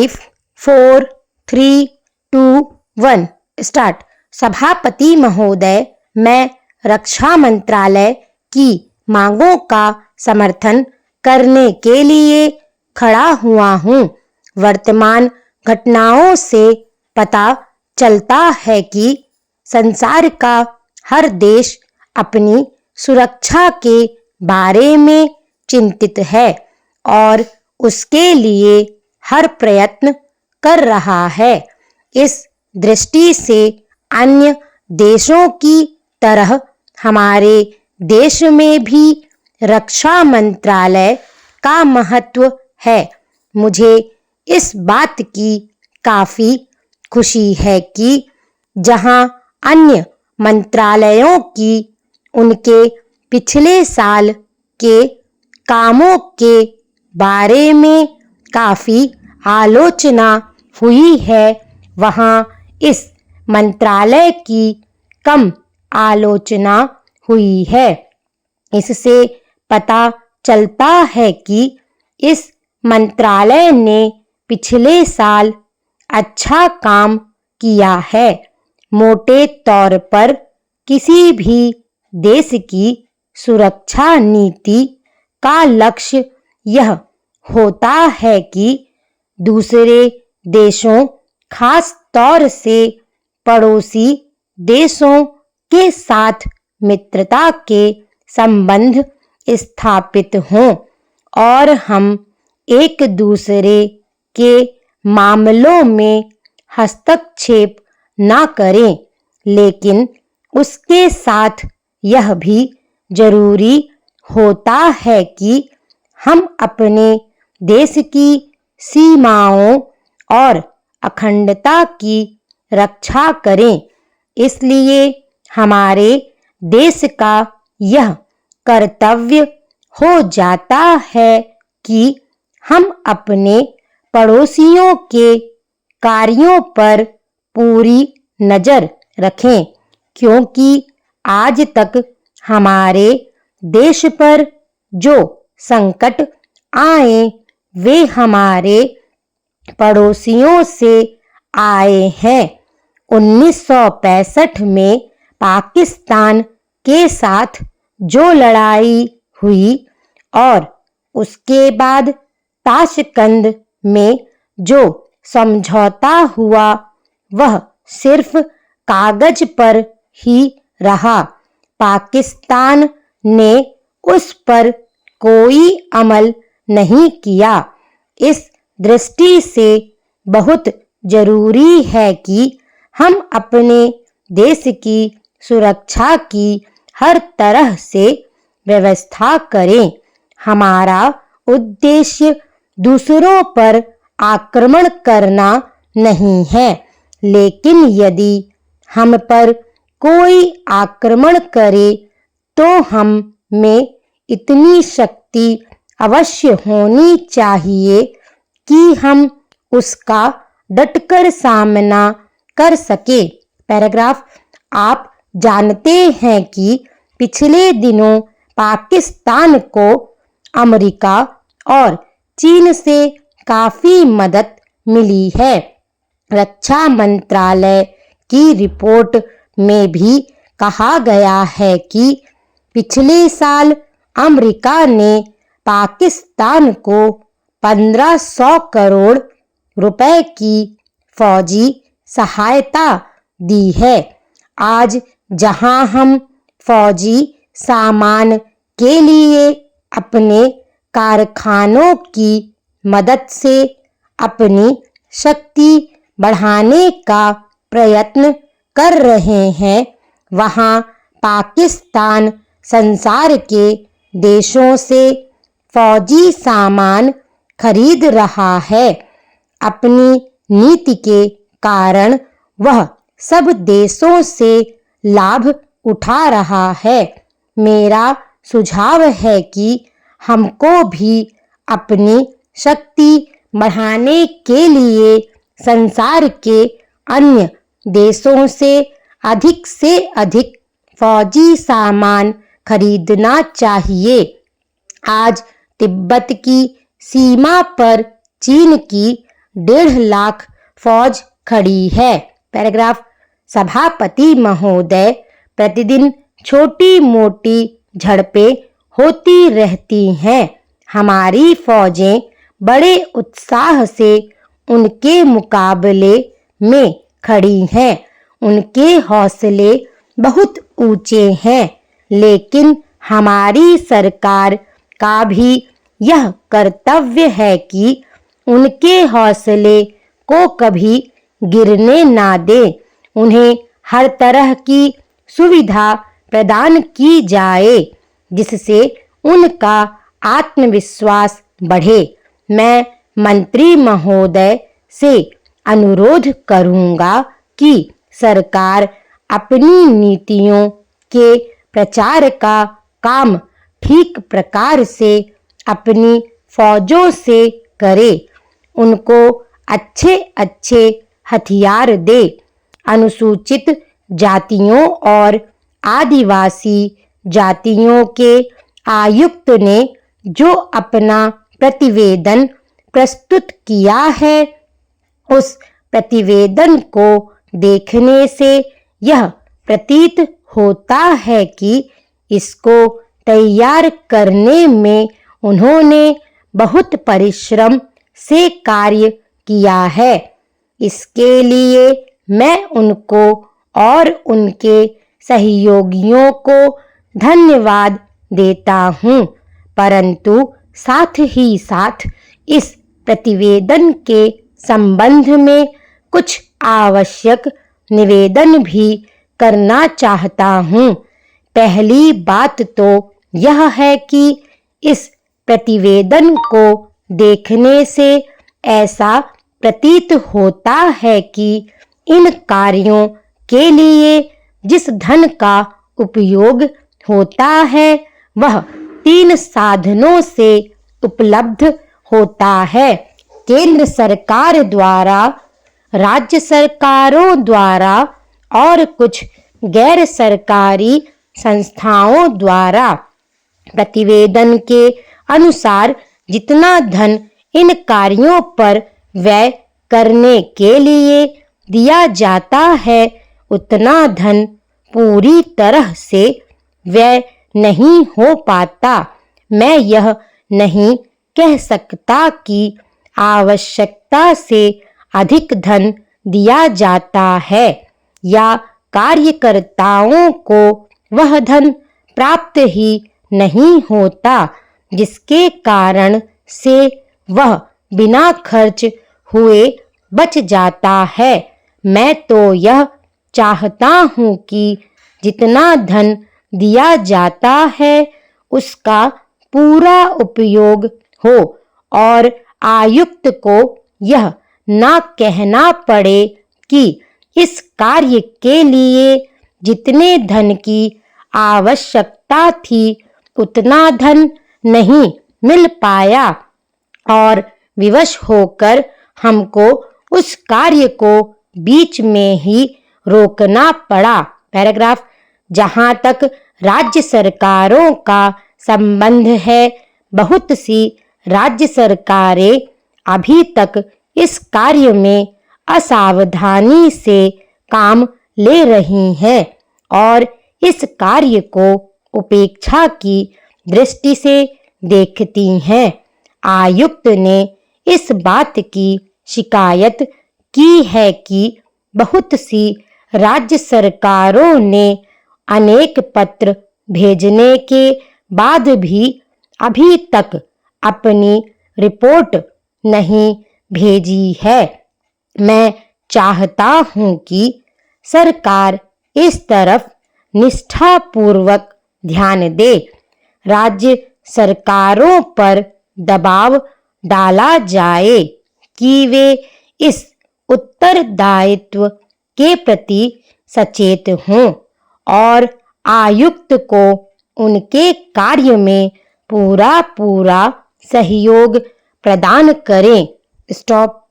5, 4, 3, 2, 1 start. सभापति महोदय, मैं रक्षा मंत्रालय की मांगों का समर्थन करने के लिए खड़ा हुआ हूँ। वर्तमान घटनाओं से पता चलता है कि संसार का हर देश अपनी सुरक्षा के बारे में चिंतित है और उसके लिए हर प्रयत्न कर रहा है। इस दृष्टि से अन्य देशों की तरह हमारे देश में भी रक्षा मंत्रालय का महत्व है। मुझे इस बात की काफी खुशी है कि जहां अन्य मंत्रालयों की उनके पिछले साल के कामों के बारे में काफी आलोचना हुई है, वहां इस मंत्रालय की कम आलोचना हुई है। इससे पता चलता है कि इस मंत्रालय ने पिछले साल अच्छा काम किया है। मोटे तौर पर किसी भी देश की सुरक्षा नीति का लक्ष्य यह होता है कि दूसरे देशों, खास तौर से पड़ोसी देशों के साथ मित्रता के संबंध स्थापित हों और हम एक दूसरे के मामलों में हस्तक्षेप न करें। लेकिन उसके साथ यह भी जरूरी होता है कि हम अपने देश की सीमाओं और अखंडता की रक्षा करें। इसलिए हमारे देश का यह कर्तव्य हो जाता है कि हम अपने पड़ोसियों के कार्यों पर पूरी नजर रखें, क्योंकि आज तक हमारे देश पर जो संकट आए वे हमारे पड़ोसियों से आए हैं। 1965 में पाकिस्तान के साथ जो लड़ाई हुई और उसके बाद ताशकंद में जो समझौता हुआ, वह सिर्फ कागज पर ही रहा। पाकिस्तान ने उस पर कोई अमल नहीं किया। इस दृष्टि से बहुत जरूरी है कि हम अपने देश की सुरक्षा की हर तरह से व्यवस्था करें। हमारा उद्देश्य दूसरों पर आक्रमण करना नहीं है, लेकिन यदि हम पर कोई आक्रमण करे तो हम में इतनी शक्ति अवश्य होनी चाहिए कि हम उसका डटकर सामना कर सके। पैराग्राफ। आप जानते हैं कि पिछले दिनों पाकिस्तान को अमेरिका और चीन से काफी मदद मिली है। रक्षा मंत्रालय की रिपोर्ट में भी कहा गया है कि पिछले साल अमेरिका ने पाकिस्तान को 1500 करोड़ रुपए की फौजी सहायता दी है। आज जहां हम फौजी सामान के लिए अपने कारखानों की मदद से अपनी शक्ति बढ़ाने का प्रयत्न कर रहे हैं, वहां पाकिस्तान संसार के देशों से फौजी सामान खरीद रहा है। अपनी नीति के कारण वह सब देशों से लाभ उठा रहा है। मेरा सुझाव है कि हमको भी अपनी शक्ति बढ़ाने के लिए संसार के अन्य देशों से अधिक फौजी सामान खरीदना चाहिए। आज तिब्बत की सीमा पर चीन की 1.5 लाख फौज खड़ी है। पैराग्राफ, सभापति महोदय, प्रतिदिन छोटी मोटी झड़पें होती रहती हैं। हमारी फौजें बड़े उत्साह से उनके मुकाबले में खड़ी हैं। उनके हौसले बहुत ऊंचे हैं, लेकिन हमारी सरकार का भी यह कर्तव्य है कि उनके हौसले को कभी गिरने ना दे। उन्हें हर तरह की सुविधा प्रदान की जाए जिससे उनका आत्मविश्वास बढ़े। मैं मंत्री महोदय से अनुरोध करूंगा कि सरकार अपनी नीतियों के प्रचार का काम ठीक प्रकार से अपनी फौजों से करे। उनको अच्छे अच्छे हथियार दे। अनुसूचित जातियों और आदिवासी जातियों के आयुक्त ने जो अपना प्रतिवेदन प्रस्तुत किया है, उस प्रतिवेदन को देखने से यह प्रतीत होता है कि इसको तैयार करने में उन्होंने बहुत परिश्रम से कार्य किया है। इसके लिए मैं उनको और उनके सहयोगियों को धन्यवाद देता हूँ, परंतु साथ ही साथ इस प्रतिवेदन के संबंध में कुछ आवश्यक निवेदन भी करना चाहता हूँ। पहली बात तो यह है कि इस प्रतिवेदन को देखने से ऐसा प्रतीत होता है कि इन कार्यों के लिए जिस धन का उपयोग होता है वह 3 साधनों से उपलब्ध होता है। केंद्र सरकार द्वारा, राज्य सरकारों द्वारा और कुछ गैर सरकारी संस्थाओं द्वारा। प्रतिवेदन के अनुसार जितना धन इन कार्यों पर व्यय करने के लिए दिया जाता है, उतना धन पूरी तरह से व्यय नहीं हो पाता। मैं यह नहीं कह सकता कि आवश्यकता से अधिक धन दिया जाता है या कार्यकर्ताओं को वह धन प्राप्त ही नहीं होता, जिसके कारण से वह बिना खर्च हुए बच जाता है। मैं तो यह चाहता हूँ कि जितना धन दिया जाता है उसका पूरा उपयोग हो और आयुक्त को यह ना कहना पड़े कि इस कार्य के लिए जितने धन की आवश्यकता थी उतना धन नहीं मिल पाया और विवश होकर हमको उस कार्य को बीच में ही रोकना पड़ा। पैराग्राफ, जहाँ तक राज्य सरकारों का संबंध है, बहुत सी राज्य सरकारें अभी तक इस कार्य में असावधानी से काम ले रही हैं और इस कार्य को उपेक्षा की दृष्टि से देखती हैं। आयुक्त ने इस बात की शिकायत की है कि बहुत सी राज्य सरकारों ने अनेक पत्र भेजने के बाद भी अभी तक अपनी रिपोर्ट नहीं भेजी है। मैं चाहता हूँ कि सरकार इस तरफ निष्ठापूर्वक ध्यान दे। राज्य सरकारों पर दबाव डाला जाए कि वे इस उत्तरदायित्व के प्रति सचेत हों और आयुक्त को उनके कार्य में पूरा सहयोग प्रदान करें। स्टॉप।